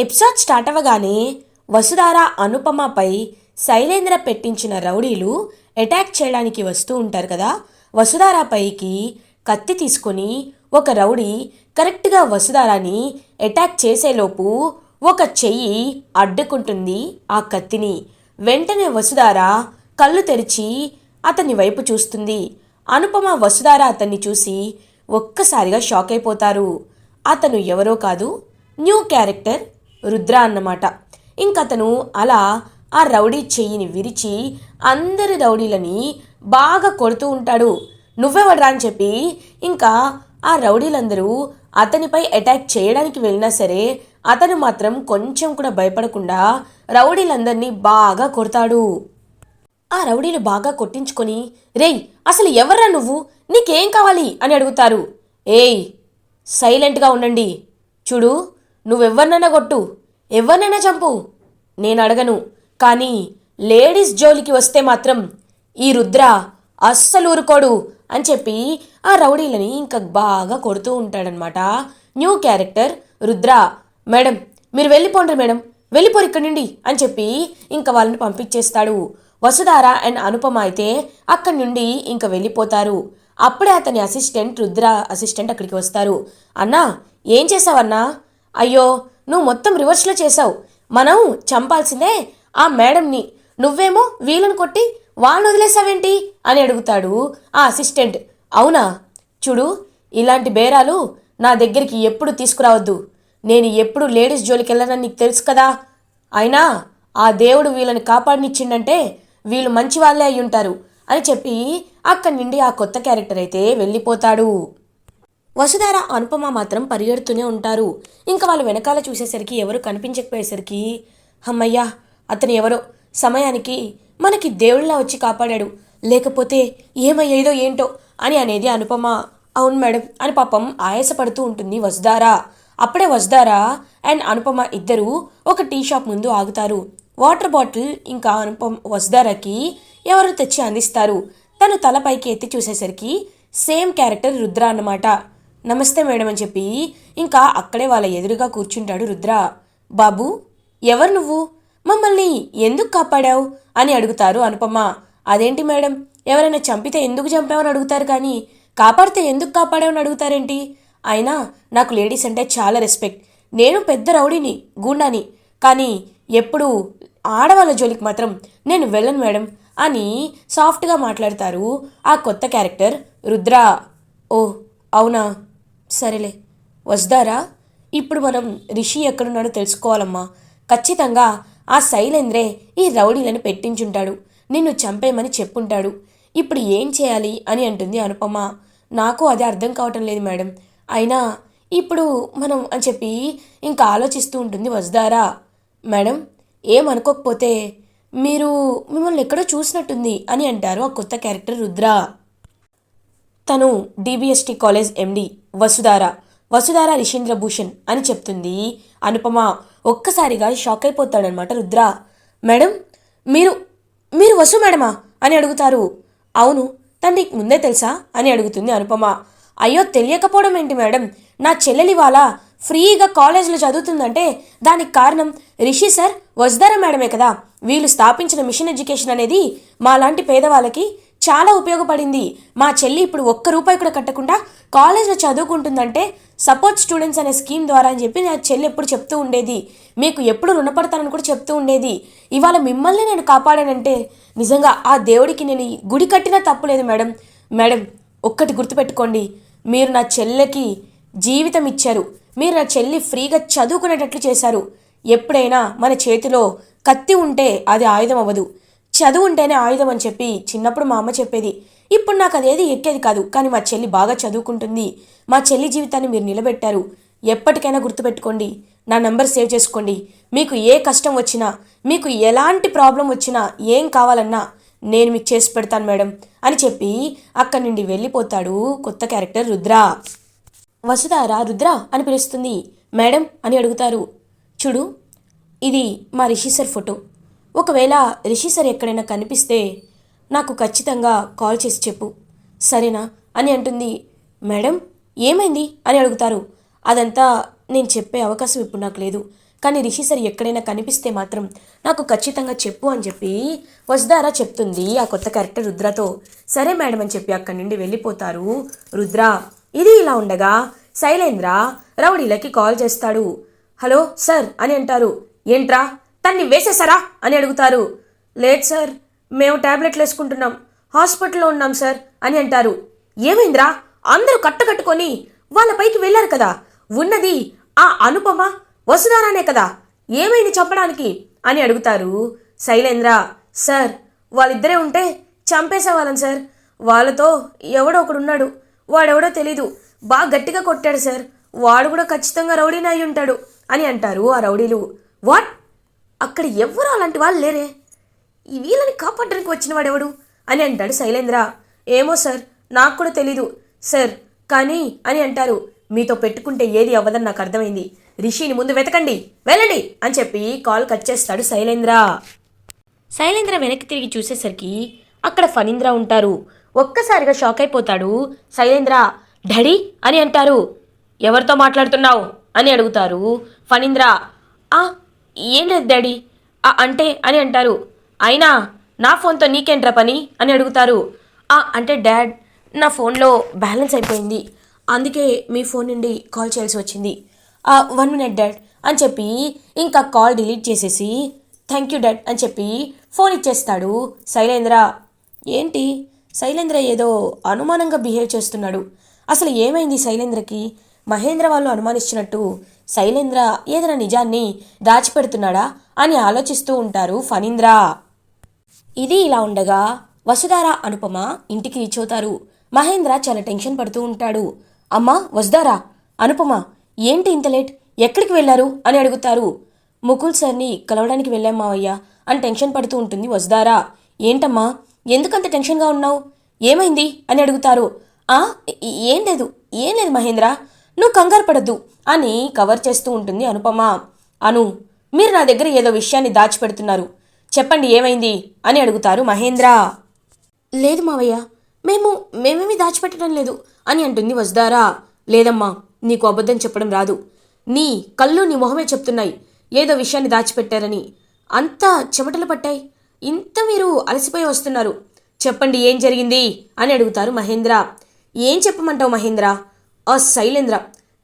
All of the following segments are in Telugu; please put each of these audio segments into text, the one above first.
ఎపిసోడ్ స్టార్ట్ అవ్వగానే వసుధార అనుపమపై శైలేంద్ర పెట్టించిన రౌడీలు అటాక్ చేయడానికి వస్తూ ఉంటారు కదా. వసుధార పైకి కత్తి తీసుకొని ఒక రౌడీ కరెక్ట్గా వసుధారాని అటాక్ చేసేలోపు ఒక చెయ్యి అడ్డుకుంటుంది ఆ కత్తిని. వెంటనే వసుధార కళ్ళు తెరిచి అతని వైపు చూస్తుంది. అనుపమ వసుధార అతన్ని చూసి ఒక్కసారిగా షాక్ అయిపోతారు. అతను ఎవరో కాదు, న్యూ క్యారెక్టర్ రుద్ర అన్నమాట. ఇంకతను అలా ఆ రౌడీ చెయ్యిని విరిచి అందరి రౌడీలని బాగా కొడుతూ ఉంటాడు. నువ్వెవడ్రా అని చెప్పి ఇంకా ఆ రౌడీలందరూ అతనిపై అటాక్ చేయడానికి వెళ్ళినా సరే అతను మాత్రం కొంచెం కూడా భయపడకుండా రౌడీలందరినీ బాగా కొడతాడు. ఆ రౌడీలు బాగా కొట్టించుకొని, రేయ్ అసలు ఎవర్రా నువ్వు, నీకేం కావాలి అని అడుగుతారు. ఏయ్ సైలెంట్గా ఉండండి, చూడు నువ్వెవ్వరినైనా కొట్టు, ఎవరినైనా చంపు, నేను అడగను, కానీ లేడీస్ జోలికి వస్తే మాత్రం ఈ రుద్ర అస్సలు ఊరుకోడు అని చెప్పి ఆ రౌడీలని ఇంకా బాగా కొడుతూ ఉంటాడనమాట న్యూ క్యారెక్టర్ రుద్ర. మేడం మీరు వెళ్ళిపోండి మేడం, వెళ్ళిపోరు ఇక్కడి నుండి అని చెప్పి ఇంకా వాళ్ళని పంపించేస్తాడు. వసుధార అండ్ అనుపమ అయితే అక్కడి నుండి ఇంకా వెళ్ళిపోతారు. అప్పుడే అతని అసిస్టెంట్ రుద్ర అసిస్టెంట్ అక్కడికి వస్తారు. అన్నా ఏం చేసావన్నా? అయ్యో నువ్వు మొత్తం రివర్స్లో చేసావు, మనం చంపాల్సిందే ఆ మేడంని, నువ్వేమో వీళ్ళని కొట్టి వాళ్ళని వదిలేసావేంటి అని అడుగుతాడు ఆ అసిస్టెంట్. అవునా, చూడు ఇలాంటి బేరాలు నా దగ్గరికి ఎప్పుడు తీసుకురావద్దు, నేను ఎప్పుడు లేడీస్ జోలికి వెళ్ళనని నీకు తెలుసు కదా, అయినా ఆ దేవుడు వీళ్ళని కాపాడినిచ్చిండంటే వీళ్ళు మంచి వాళ్ళే అయి ఉంటారు అని చెప్పి అక్కడి నుండి ఆ కొత్త క్యారెక్టర్ అయితే వెళ్ళిపోతాడు. వసుధార అనుపమ మాత్రం పరిగెడుతూనే ఉంటారు. ఇంకా వాళ్ళు వెనకాల చూసేసరికి ఎవరు కనిపించకపోయేసరికి అమ్మయ్యా అతను ఎవరో సమయానికి మనకి దేవుళ్ళ వచ్చి కాపాడాడు, లేకపోతే ఏమయ్యేదో ఏంటో అని అనేది అనుపమ. అవును మేడం అని పాపం ఆయాసపడుతూ ఉంటుంది వసుధార. అప్పుడే వసుధార అండ్ అనుపమ ఇద్దరు ఒక టీ షాప్ ముందు ఆగుతారు. వాటర్ బాటిల్ ఇంకా వసుధారకి ఎవరు తెచ్చి అందిస్తారు. తను తలపైకి ఎత్తి చూసేసరికి సేమ్ క్యారెక్టర్ రుద్ర అన్నమాట. నమస్తే మేడం అని చెప్పి ఇంకా అక్కడే వాళ్ళ ఎదురుగా కూర్చుంటాడు రుద్ర. బాబు ఎవరు నువ్వు, మమ్మల్ని ఎందుకు కాపాడావు అని అడుగుతారు అనుపమ. అదేంటి మేడం, ఎవరైనా చంపితే ఎందుకు చంపావని అడుగుతారు కానీ కాపాడితే ఎందుకు కాపాడావని అడుగుతారేంటి? అయినా నాకు లేడీస్ అంటే చాలా రెస్పెక్ట్, నేను పెద్ద రౌడీని గూండాని, కానీ ఎప్పుడు ఆడవాళ్ళ జోలికి మాత్రం నేను వెళ్ళను మేడం అని సాఫ్ట్గా మాట్లాడతారు ఆ కొత్త క్యారెక్టర్ రుద్ర. ఓ అవునా, సరేలే వసుధారా, ఇప్పుడు మనం రిషి ఎక్కడున్నాడో తెలుసుకోవాలమ్మా. ఖచ్చితంగా ఆ శైలేంద్రే ఈ రౌడీలను పెట్టించుంటాడు, నిన్ను చంపేయమని చెప్పుంటాడు. ఇప్పుడు ఏం చేయాలి అని అంటుంది అనుపమ. నాకు అదే అర్థం కావటం లేదు మేడం, అయినా ఇప్పుడు మనం అని చెప్పి ఇంకా ఆలోచిస్తూ ఉంటుంది వసుధారా. మేడం ఏమనుకోకపోతే మిమ్మల్ని ఎక్కడో చూసినట్టుంది అని అంటారు ఆ కొత్త క్యారెక్టర్ రుద్ర. తను డిబిఎస్టి కాలేజ్ ఎండి వసుధార రిషేంద్రభూషణ్ అని చెప్తుంది అనుపమ. ఒక్కసారిగా షాక్ అయిపోతాడనమాట రుద్ర. మేడం మీరు మీరు వసు మేడమా అని అడుగుతారు. అవును, తనకి ముందే తెలుసా అని అడుగుతుంది అనుపమ. అయ్యో తెలియకపోవడం ఏంటి మేడం, నా చెల్లెలి వాళ్ళ ఫ్రీగా కాలేజీలో చదువుతుందంటే దానికి కారణం రిషి సార్ వసుధార మేడమే కదా. వీళ్ళు స్థాపించిన మిషన్ ఎడ్యుకేషన్ అనేది మాలాంటి పేదవాళ్ళకి చాలా ఉపయోగపడింది. మా చెల్లి ఇప్పుడు ఒక్క రూపాయి కూడా కట్టకుండా కాలేజ్లో చదువుకుంటుందంటే సపోర్ట్ స్టూడెంట్స్ అనే స్కీమ్ ద్వారా అని చెప్పి నా చెల్లి ఎప్పుడు చెప్తూ ఉండేది. మీకు ఎప్పుడు రుణపడతానని కూడా చెప్తూ ఉండేది. ఇవాళ మిమ్మల్ని నేను కాపాడానంటే నిజంగా ఆ దేవుడికి నేను గుడి కట్టినా తప్పు లేదు మేడం. మేడం ఒక్కటి గుర్తుపెట్టుకోండి, మీరు నా చెల్లెకి జీవితం ఇచ్చారు, మీరు నా చెల్లి ఫ్రీగా చదువుకునేటట్లు చేశారు. ఎప్పుడైనా మన చేతిలో కత్తి ఉంటే అది ఆయుధం అవ్వదు, చదువు ఉంటేనే ఆయుధం అని చెప్పి చిన్నప్పుడు మా అమ్మ చెప్పేది. ఇప్పుడు నాకు అదేది ఎక్కేది కాదు, కానీ మా చెల్లి బాగా చదువుకుంటుంది. మా చెల్లి జీవితాన్ని మీరు నిలబెట్టారు. ఎప్పటికైనా గుర్తుపెట్టుకోండి, నా నంబర్ సేవ్ చేసుకోండి. మీకు ఏ కష్టం వచ్చినా, మీకు ఎలాంటి ప్రాబ్లం వచ్చినా, ఏం కావాలన్నా నేను మీకు చేసి పెడతాను మేడం అని చెప్పి అక్కడి నుండి వెళ్ళిపోతాడు కొత్త క్యారెక్టర్ రుద్ర. వసుధార రుద్ర అని పిలుస్తుంది. మేడం అని అడుగుతారు. చూడు ఇది మా రిషి సార్ ఫోటో, ఒకవేళ రిషి సార్ ఎక్కడైనా కనిపిస్తే నాకు ఖచ్చితంగా కాల్ చేసి చెప్పు, సరేనా అని అంటుంది. మేడం ఏమైంది అని అడుగుతారు. అదంతా నేను చెప్పే అవకాశం ఇప్పుడు నాకు లేదు, కానీ రిషి సార్ ఎక్కడైనా కనిపిస్తే మాత్రం నాకు ఖచ్చితంగా చెప్పు అని చెప్పి వసుధార చెప్తుంది ఆ కొత్త క్యారెక్టర్ రుద్రతో. సరే మేడం అని చెప్పి అక్కడి నుండి వెళ్ళిపోతారు రుద్ర. ఇది ఇలా ఉండగా శైలేంద్ర రౌడీలకి కాల్ చేస్తాడు. హలో సార్ అని అంటారు. ఏంట్రా తన్ని వేసేసారా అని అడుగుతారు. లేదు సార్, మేము టాబ్లెట్లు వేసుకుంటున్నాం, హాస్పిటల్లో ఉన్నాం సార్ అని అంటారు. ఏమైందిరా, అందరూ కట్టుకొని వాళ్ళ పైకి వెళ్ళారు కదా, ఉన్నది ఆ అనుపమ వసుధారానే కదా, ఏమైంది చంపడానికి అని అడుగుతారు శైలేంద్ర. సార్ వాళ్ళిద్దరే ఉంటే చంపేసేవాళ్ళం సార్, వాళ్ళతో ఎవడో ఒకడున్నాడు, వాడెవడో తెలీదు, బాగా గట్టిగా కొట్టాడు సార్, వాడు కూడా ఖచ్చితంగా రౌడీని అయి ఉంటాడు అని అంటారు ఆ రౌడీలు. వాట్, అక్కడ ఎవరు అలాంటి వాళ్ళు లేరే, ఈ వీళ్ళని కాపాడడానికి వచ్చిన వాడెవడు అని అంటాడు శైలేంద్ర. ఏమో సార్, నాకు కూడా తెలీదు సార్, కానీ అని అంటారు. మీతో పెట్టుకుంటే ఏది అవ్వదని నాకు అర్థమైంది, రిషిని ముందు వెతకండి, వెళ్ళండి అని చెప్పి కాల్ కట్ చేస్తాడు శైలేంద్ర. శైలేంద్ర వెనక్కి తిరిగి చూసేసరికి అక్కడ ఫణీంద్ర ఉంటారు. ఒక్కసారిగా షాక్ అయిపోతాడు శైలేంద్ర. డాడీ అని అంటారు. ఎవరితో మాట్లాడుతున్నావు అని అడుగుతారు ఫణీంద్ర. ఏం లేదు డాడీ అంటే అని అంటారు. అయినా నా ఫోన్తో నీకేంట్రా పని అని అడుగుతారు. అంటే డాడ్, నా ఫోన్లో బ్యాలెన్స్ అయిపోయింది, అందుకే మీ ఫోన్ నుండి కాల్ చేయాల్సి వచ్చింది. 1 మినిట్ డాడ్ అని చెప్పి ఇంకా కాల్ డిలీట్ చేసేసి థ్యాంక్ యూ డాడ్ అని చెప్పి ఫోన్ ఇచ్చేస్తాడు శైలేంద్ర. ఏంటి శైలేంద్ర ఏదో అనుమానంగా బిహేవ్ చేస్తున్నాడు, అసలు ఏమైంది శైలేంద్రకి? మహేంద్ర వాళ్ళు అనుమానించినట్టు శైలేంద్ర ఏదైనా నిజాన్ని దాచిపెడుతున్నాడా అని ఆలోచిస్తూ ఉంటారు ఫణీంద్ర. ఇది ఇలా ఉండగా వసుధార అనుపమ ఇంటికి రీచ్ అవుతారు. మహేంద్ర చాలా టెన్షన్ పడుతూ ఉంటాడు. అమ్మా వసుధార, అనుపమ ఏంటి ఇంత లేట్, ఎక్కడికి వెళ్ళారు అని అడుగుతారు. ముకుల్ సార్ని కలవడానికి వెళ్ళాం మావయ్య అని టెన్షన్ పడుతూ ఉంటుంది వసుధార. ఏంటమ్మా ఎందుకంత టెన్షన్గా ఉన్నావు, ఏమైంది అని అడుగుతారు. ఏం లేదు మహేంద్ర, నువ్వు కంగారు పడద్దు అని కవర్ చేస్తూ ఉంటుంది అనుపమ. మీరు నా దగ్గర ఏదో విషయాన్ని దాచిపెడుతున్నారు, చెప్పండి ఏమైంది అని అడుగుతారు మహేంద్ర. లేదు మావయ్య, మేమేమీ దాచిపెట్టడం లేదు అని అంటుంది వసుధార. లేదమ్మా, నీకు అబద్ధం చెప్పడం రాదు, నీ కళ్ళు నీ మొహమే చెప్తున్నాయి ఏదో విషయాన్ని దాచిపెట్టారని. అంతా చెమటలు పట్టాయి, ఇంత మీరు అలసిపోయి వస్తున్నారు, చెప్పండి ఏం జరిగింది అని అడుగుతారు మహేంద్ర. ఏం చెప్పమంటావు మహేంద్ర, శైలేంద్ర,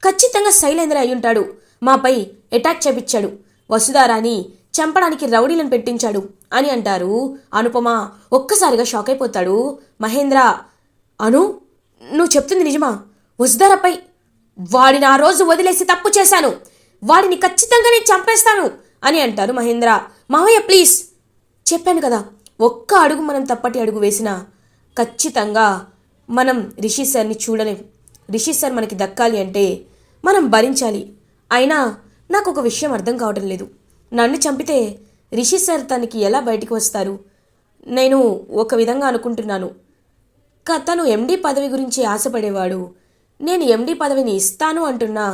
ఖచ్చితంగా శైలేంద్ర అయ్యుంటాడు, మాపై అటాక్ చేపించాడు, వసుధారాని చంపడానికి రౌడీలను పెట్టించాడు అని అంటారు అనుపమ. ఒక్కసారిగా షాక్ అయిపోతాడు మహేంద్ర. నువ్వు చెప్తుంది నిజమా? వసుధారపై వాడిని ఆ రోజు వదిలేసి తప్పు చేశాను, వాడిని ఖచ్చితంగా నేను చంపేస్తాను అని అంటారు మహేంద్ర. మావయ్య ప్లీజ్, చెప్పాను కదా, ఒక్క అడుగు మనం తప్పటి అడుగు వేసినా ఖచ్చితంగా మనం రిషి సార్ని చూడలేం. రిషి సార్ మనకి దక్కాలి అంటే మనం భరించాలి. అయినా నాకు ఒక విషయం అర్థం కావడం లేదు, నన్ను చంపితే రిషి సార్ తనకి ఎలా బయటికి వస్తారు? నేను ఒక విధంగా అనుకుంటున్నాను, తను ఎండీ పదవి గురించి ఆశపడేవాడు, నేను ఎండీ పదవిని ఇస్తాను అంటున్నా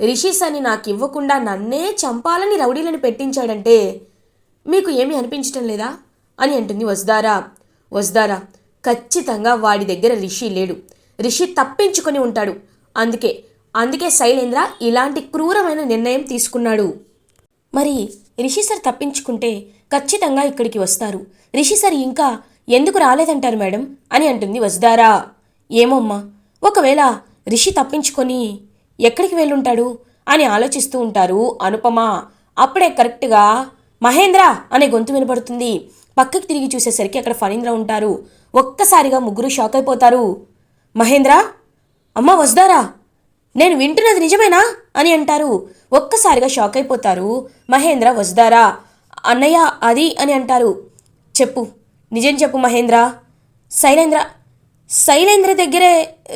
రిషి సార్ని నాకు ఇవ్వకుండా నన్నే చంపాలని రౌడీలను పెట్టించాడంటే మీకు ఏమీ అనిపించటం లేదా అని అంటుంది వసుధార. ఖచ్చితంగా వాడి దగ్గర రిషి లేడు, రిషి తప్పించుకొని ఉంటాడు, అందుకే శైలేంద్ర ఇలాంటి క్రూరమైన నిర్ణయం తీసుకున్నాడు. మరి రిషి సార్ తప్పించుకుంటే ఖచ్చితంగా ఇక్కడికి వస్తారు, రిషి సార్ ఇంకా ఎందుకు రాలేదంటారు మేడం అని అంటుంది వసుధార. ఏమోమ్మా, ఒకవేళ రిషి తప్పించుకొని ఎక్కడికి వెళ్ళుంటాడు అని ఆలోచిస్తూ ఉంటారు అనుపమ. అప్పుడే కరెక్ట్గా మహేంద్ర అనే గొంతు వినపడుతుంది. పక్కకి తిరిగి చూసేసరికి అక్కడ ఫణీంద్ర ఉంటారు. ఒక్కసారిగా ముగ్గురు షాక్ అయిపోతారు. మహేంద్ర, అమ్మా వసుధార, నేను వింటున్నది నిజమేనా అని అంటారు. ఒక్కసారిగా షాక్ అయిపోతారు మహేంద్ర వసుధార. అన్నయ్య అది అని అంటారు. చెప్పు, నిజం చెప్పు మహేంద్ర, శైలేంద్ర దగ్గరే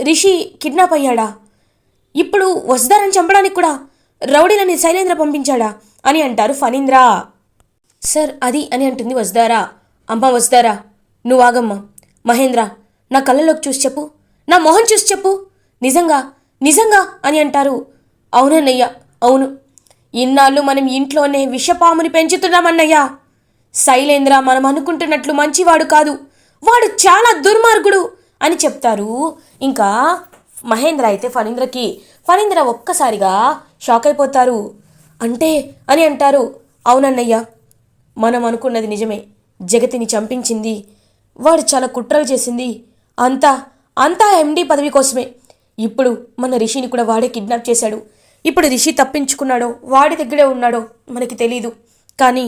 రిషి కిడ్నాప్ అయ్యాడా? ఇప్పుడు వసుధారని చంపడానికి కూడా రౌడీలని శైలేంద్ర పంపించాడా అని అంటారు ఫణీంద్ర. సార్ అది అని అంటుంది వసుధార. అమ్మా వసుధార, నువ్వు ఆగమ్మా. మహేంద్ర, నా కళ్ళలోకి చూసి చెప్పు, నా మొహం చూసి చెప్పు, నిజంగా అని అంటారు. అవునన్నయ్య, అవును, ఇన్నాళ్ళు మనం ఇంట్లోనే విషపాముని పెంచుతున్నామన్నయ్యా. శైలేంద్ర మనం అనుకుంటున్నట్లు మంచివాడు కాదు, వాడు చాలా దుర్మార్గుడు అని చెప్తారు. ఇంకా మహేంద్ర అయితే ఫణీంద్ర ఒక్కసారిగా షాక్ అయిపోతారు. అంటే అని అంటారు. అవునన్నయ్య, మనం అనుకున్నది నిజమే. జగతిని చంపించింది వాడు, చాలా కుట్రలు చేసింది అంతా అంతా ఎండి పదవి కోసమే. ఇప్పుడు మన రిషిని కూడా వాడే కిడ్నాప్ చేశాడు. ఇప్పుడు రిషి తప్పించుకున్నాడో వాడి దగ్గరే ఉన్నాడో మనకి తెలీదు, కానీ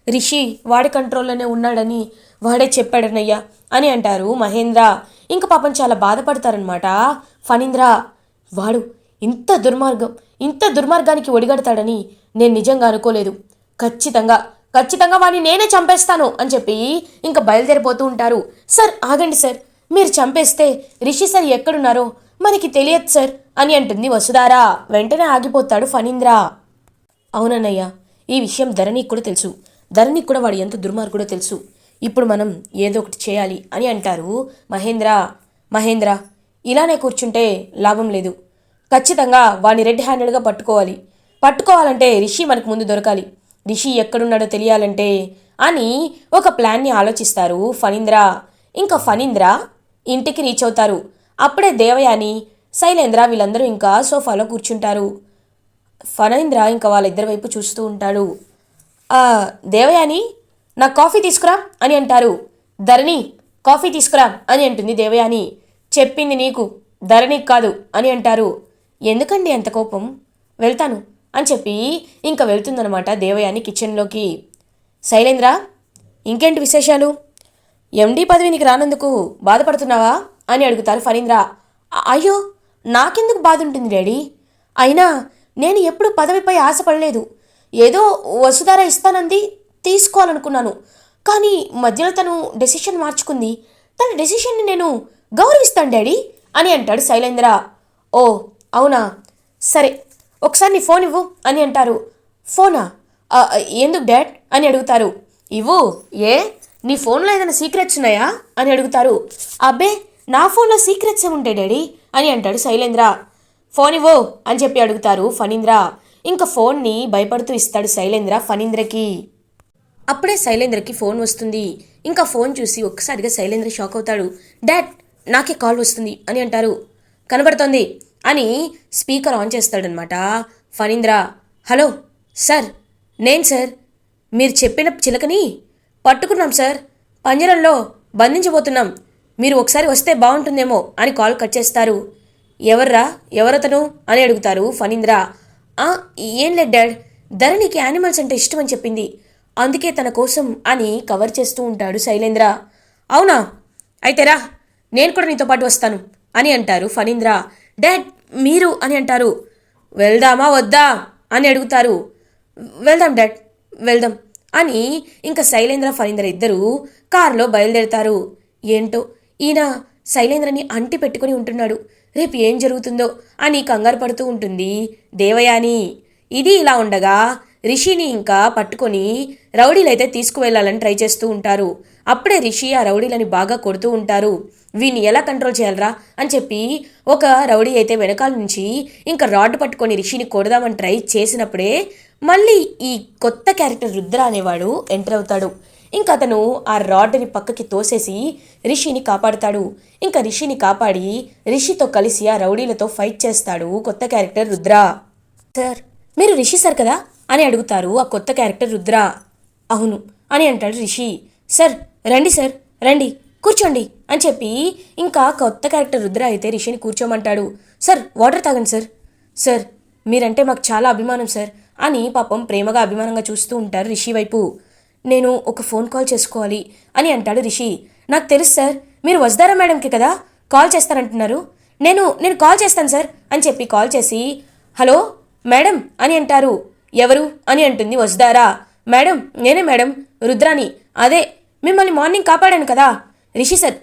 రిషి వాడి కంట్రోల్లోనే ఉన్నాడని వాడే చెప్పాడనయ్యా అని అంటారు మహేంద్ర. ఇంక పాపం చాలా బాధపడతారనమాట ఫణీంద్ర. వాడు ఇంత దుర్మార్గానికి ఒడిగడతాడని నేను నిజంగా అనుకోలేదు. ఖచ్చితంగా వాడిని నేనే చంపేస్తాను అని చెప్పి ఇంకా బయలుదేరిపోతూ ఉంటారు. సార్ ఆగండి సార్, మీరు చంపేస్తే రిషి సార్ ఎక్కడున్నారో మనకి తెలియదు సార్ అని అంటుంది వసుధార. వెంటనే ఆగిపోతాడు ఫణీంద్ర. అవునన్నయ్య, ఈ విషయం ధరణికి కూడా తెలుసు. ధరణికి కూడా వాడు ఎంత దుర్మార్గుడో తెలుసు. ఇప్పుడు మనం ఏదో ఒకటి చేయాలి అని అంటారు మహేంద్ర, ఇలానే కూర్చుంటే లాభం లేదు. ఖచ్చితంగా వాడిని రెడ్ హ్యాండెడ్గా పట్టుకోవాలంటే రిషి మనకు ముందు దొరకాలి. రిషి ఎక్కడున్నాడో తెలియాలంటే అని ఒక ప్లాన్ని ఆలోచిస్తారు ఫణీంద్ర. ఇంకా ఫణీంద్ర ఇంటికి రీచ్ అవుతారు. అప్పుడే దేవయాని, శైలేంద్ర వీళ్ళందరూ ఇంకా సోఫాలో కూర్చుంటారు. ఫణీంద్ర ఇంకా వాళ్ళిద్దరి వైపు చూస్తూ ఉంటాడు. దేవయాని, నాకు కాఫీ తీసుకురా అని అంటారు. ధరణి, కాఫీ తీసుకురా అని అంటుంది దేవయాని. చెప్పింది నీకు, ధరణికి కాదు అని అంటారు. ఎందుకండి అంత కోపం? వెళ్తాను అని చెప్పి ఇంకా వెళ్తుందనమాట దేవయాని కిచెన్లోకి. శైలేంద్ర, ఇంకేంటి విశేషాలు? ఎండి పదవినికి రానందుకు బాధపడుతున్నావా అని అడుగుతారు ఫణీంద్ర. అయ్యో, నాకెందుకు బాధ ఉంటుంది డాడీ? అయినా నేను ఎప్పుడు పదవిపై ఆశపడలేదు. ఏదో వసుధార ఇస్తానంది, తీసుకోవాలనుకున్నాను. కానీ మధ్యలో తను డెసిషన్ మార్చుకుంది. తన డెసిషన్ని నేను గౌరవిస్తాను డాడీ అని అంటాడు శైలేంద్ర. ఓ అవునా, సరే ఒకసారి నీ ఫోన్ ఇవ్వు అని అంటారు. ఫోనా? ఎందుకు డాడ్ అని అడుగుతారు. ఇవ్వు. ఏ, నీ ఫోన్లో ఏదైనా సీక్రెట్స్ ఉన్నాయా అని అడుగుతారు. అబ్బే, నా ఫోన్లో సీక్రెట్స్ ఏముంటాయి డాడీ అని అంటాడు శైలేంద్ర. ఫోన్ ఇవ్వు అని చెప్పి అడుగుతారు ఫణీంద్ర. ఇంకా ఫోన్ని భయపడుతూ ఇస్తాడు శైలేంద్ర ఫణీంద్రకి. అప్పుడే శైలేంద్రకి ఫోన్ వస్తుంది. ఇంకా ఫోన్ చూసి ఒక్కసారిగా శైలేంద్ర షాక్ అవుతాడు. డాడ్, నాకే కాల్ వస్తుంది అని అంటారు. కనబడుతోంది అని స్పీకర్ ఆన్ చేస్తాడనమాట ఫణీంద్ర. హలో సార్, నేను సార్, మీరు చెప్పిన చిలకని పట్టుకున్నాం సార్, పంజరంలో బంధించబోతున్నాం. మీరు ఒకసారి వస్తే బాగుంటుందేమో అని కాల్ కట్ చేస్తారు. ఎవరతను అని అడుగుతారు ఫణీంద్ర. ఏం లేదు డాడ్, ధరణికి యానిమల్స్ అంటే ఇష్టం అని చెప్పింది, అందుకే తన కోసం అని కవర్ చేస్తూ ఉంటాడు శైలేంద్ర. అవునా, అయితే రా, నేను కూడా నీతో పాటు వస్తాను అని అంటారు ఫణీంద్ర. డాడ్, మీరు అని అంటారు. వెళ్దామా వద్దా అని అడుగుతారు. వెళ్దాం డాడ్, వెళ్దాం అని ఇంకా శైలేంద్ర ఫణీంద్ర ఇద్దరూ కారులో బయలుదేరుతారు. ఏంటో ఈయన శైలేంద్రని అంటి పెట్టుకుని ఉంటున్నాడు, రేపు ఏం జరుగుతుందో అని కంగారు పడుతూ ఉంటుంది దేవయాని. ఇది ఇలా ఉండగా రిషిని ఇంకా పట్టుకొని రౌడీలైతే తీసుకువెళ్ళాలని ట్రై చేస్తూ ఉంటారు. అప్పుడే రిషి ఆ రౌడీలని బాగా కొడుతూ ఉంటారు. వీడిని ఎలా కంట్రోల్ చేయాలరా అని చెప్పి ఒక రౌడీ అయితే వెనకాల నుంచి ఇంకా రాడ్ పట్టుకొని రిషిని కొడదామని ట్రై చేసినప్పుడే మళ్ళీ ఈ కొత్త క్యారెక్టర్ రుద్ర అనేవాడు ఎంటర్ అవుతాడు. ఇంకా అతను ఆ రాడ్ని పక్కకి తోసేసి రిషిని కాపాడుతాడు. ఇంకా రిషిని కాపాడి రిషితో కలిసి ఆ రౌడీలతో ఫైట్ చేస్తాడు కొత్త క్యారెక్టర్ రుద్ర. సార్, మీరు రిషి సార్ కదా అని అడుగుతారు ఆ కొత్త క్యారెక్టర్ రుద్ర. అవును అని అంటాడు రిషి. సార్ రండి కూర్చోండి అని చెప్పి ఇంకా కొత్త క్యారెక్టర్ రుద్ర అయితే రిషిని కూర్చోమంటాడు. సార్, వాటర్ తాగండి సార్. సార్, మీరంటే మాకు చాలా అభిమానం సార్ అని పాపం ప్రేమగా అభిమానంగా చూస్తూ ఉంటారు రిషి వైపు. నేను ఒక ఫోన్ కాల్ చేసుకోవాలి అని అంటాడు రిషి. నాకు తెలుసు సార్, మీరు వసుధార మేడంకి కదా కాల్ చేస్తారంటున్నారు. నేను కాల్ చేస్తాను సార్ అని చెప్పి కాల్ చేసి హలో మేడం అని అంటారు. ఎవరు అని అంటుంది వసుధార. మేడం, నేనే మేడం, రుద్రాని. అదే మిమ్మల్ని మార్నింగ్ కాపాడాను కదా. రిషి సార్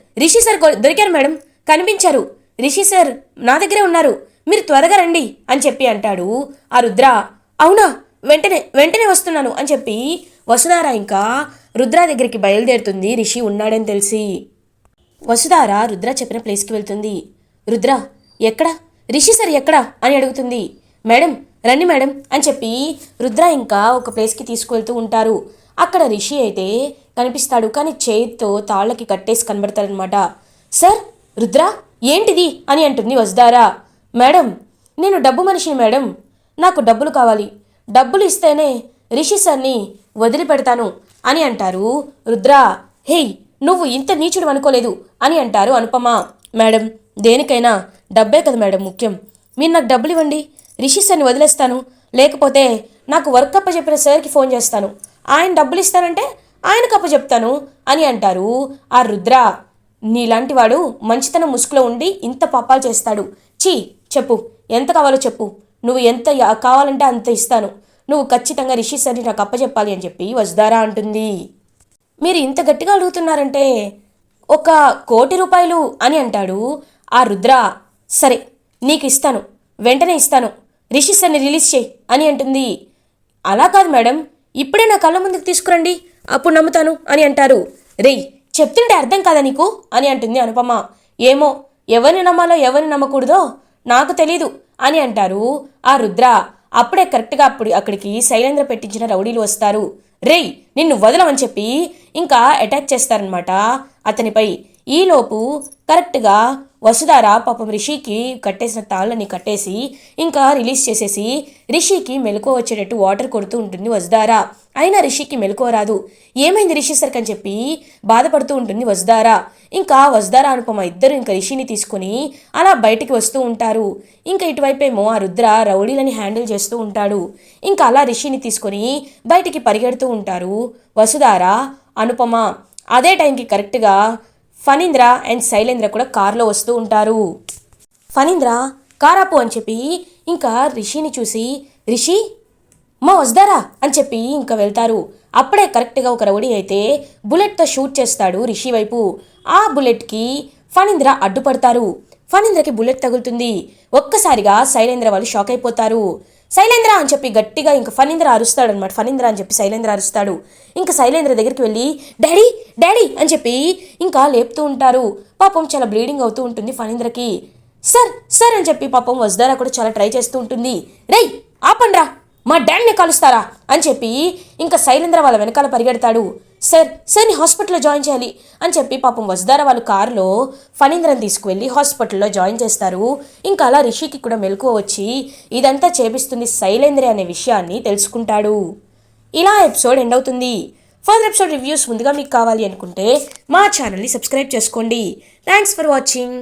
దొరికారు మేడం, కనిపించారు. రిషి సార్ నా దగ్గరే ఉన్నారు, మీరు త్వరగా రండి అని చెప్పి అంటాడు ఆ రుద్ర. అవునా, వెంటనే వస్తున్నాను అని చెప్పి వసుధార ఇంకా రుద్ర దగ్గరికి బయలుదేరుతుంది రిషి ఉన్నాడని తెలిసి. వసుధార రుద్ర చెప్పిన ప్లేస్కి వెళ్తుంది. రుద్ర ఎక్కడా, రిషి సార్ ఎక్కడా అని అడుగుతుంది. మేడం రండి మేడం అని చెప్పి రుద్ర ఇంకా ఒక ప్లేస్కి తీసుకువెళ్తూ ఉంటారు. అక్కడ రిషి అయితే కనిపిస్తాడు, కానీ చేతితో తాళ్ళకి కట్టేసి కనబడతాడనమాట. సార్, రుద్ర ఏంటిది అని అంటుంది వసుధార. మేడం, నేను డబ్బు మనిషిని మేడం, నాకు డబ్బులు కావాలి, డబ్బులు ఇస్తేనే రిషి సార్ని వదిలిపెడతాను అని అంటారు రుద్ర. హేయ్, నువ్వు ఇంత నీచుడు అనుకోలేదు అని అంటారు అనుపమ. మేడం, దేనికైనా డబ్బే కదా మేడం ముఖ్యం. మీరు నాకు డబ్బులు ఇవ్వండి, రిషి సార్ని వదిలేస్తాను. లేకపోతే నాకు వర్క్ అప్పచెప్పిన సార్కి ఫోన్ చేస్తాను. ఆయన డబ్బులు ఇస్తానంటే ఆయనకు అప్పచెప్తాను అని అంటారు ఆ రుద్ర. నీలాంటి వాడు మంచితనం ముసుగులో ఉండి ఇంత పాపాలు చేస్తాడు. చీ, చెప్పు, ఎంత కావాలో చెప్పు. నువ్వు ఎంత కావాలంటే అంత ఇస్తాను. నువ్వు ఖచ్చితంగా రిషి సార్ని నాకు అప్పచెప్పాలి అని చెప్పి వసుధార అంటుంది. మీరు ఇంత గట్టిగా అడుగుతున్నారంటే 1,00,00,000 రూపాయలు అని అంటాడు ఆ రుద్ర. సరే, నీకు ఇస్తాను, వెంటనే ఇస్తాను. రిషి సార్ని రిలీజ్ చేయి అని అంటుంది. అలా కాదు మేడం, ఇప్పుడే నా కళ్ళ ముందుకు తీసుకురండి, అప్పుడు నమ్ముతాను అని అంటారు. రేయ్, చెప్తుంటే అర్థం కాదా నీకు అని అంటుంది అనుపమ. ఏమో, ఎవరిని నమ్మాలో ఎవరిని నమ్మకూడదో నాకు తెలీదు అని అంటారు ఆ రుద్ర. అప్పుడే కరెక్ట్గా అక్కడికి శైలేంద్ర పెట్టించిన రౌడీలు వస్తారు. రేయ్, నిన్ను వదలమని చెప్పి ఇంకా అటాక్ చేస్తారనమాట అతనిపై. ఈలోపు కరెక్ట్గా వసుధార పాపం రిషికి కట్టేసిన తాళ్ళని కట్టేసి ఇంకా రిలీజ్ చేసేసి రిషికి మెలకువ వచ్చేటట్టు వాటర్ కొడుతూ ఉంటుంది వసుధార. అయినా రిషికి మెలకువ రాదు. ఏమైంది రిషి సరికి అని చెప్పి బాధపడుతూ ఉంటుంది వసుధార. ఇంకా వసుధార అనుపమ ఇద్దరు ఇంకా రిషిని తీసుకుని అలా బయటికి వస్తూ ఉంటారు. ఇంకా ఇటువైపేమో ఆ రుద్ర రౌడీలని హ్యాండిల్ చేస్తూ ఉంటాడు. ఇంకా అలా రిషిని తీసుకొని బయటికి పరిగెడుతూ ఉంటారు వసుధార, అనుపమ. అదే టైంకి కరెక్ట్గా ఫణీంద్ర అండ్ శైలేంద్ర కూడా కారులో వస్తూ ఉంటారు. ఫణీంద్ర, కారాపు అని చెప్పి ఇంకా రిషిని చూసి, రిషి మా వసుధారా అని చెప్పి ఇంకా వెళ్తారు. అప్పుడే కరెక్ట్గా ఒక రౌడీ అయితే బుల్లెట్తో షూట్ చేస్తాడు రిషి వైపు. ఆ బుల్లెట్కి ఫణీంద్ర అడ్డుపడతారు. ఫణీంద్రకి బుల్లెట్ తగులుతుంది. ఒక్కసారిగా శైలేంద్ర వాళ్ళు షాక్ అయిపోతారు. శైలేంద్ర అని చెప్పి గట్టిగా ఇంకా ఫణీంద్ర అరుస్తాడు అనమాట. ఫణీంద్ర అని చెప్పి శైలేంద్ర అరుస్తాడు. ఇంకా శైలేంద్ర దగ్గరికి వెళ్ళి డాడీ డాడీ అని చెప్పి ఇంకా లేపుతూ ఉంటారు. పాపం చాలా బ్లీడింగ్ అవుతూ ఉంటుంది ఫణీంద్రకి. సార్ సార్ అని చెప్పి పాపం వసుధార కూడా చాలా ట్రై చేస్తూ ఉంటుంది. రేయ్, ఆపండ్రా, మా డాడీని కలుస్తారా అని చెప్పి ఇంకా శైలేంద్ర వాళ్ళ వెనకాల పరిగెడతాడు. సార్ సార్ని హాస్పిటల్లో జాయిన్ చేయాలి అని చెప్పి పాపం వసుధార వాళ్ళు కారులో ఫణీంద్రని తీసుకువెళ్ళి హాస్పిటల్లో జాయిన్ చేస్తారు. ఇంకా అలా రిషికి కూడా మెలకువ వచ్చి ఇదంతా చేపిస్తుంది శైలేంద్ర అనే విషయాన్ని తెలుసుకుంటాడు. ఇలా ఎపిసోడ్ ఎండ్ అవుతుంది. ఫర్దర్ ఎపిసోడ్ రివ్యూస్ ముందుగా మీకు కావాలి అనుకుంటే మా ఛానల్ని సబ్స్క్రైబ్ చేసుకోండి. Thanks for watching.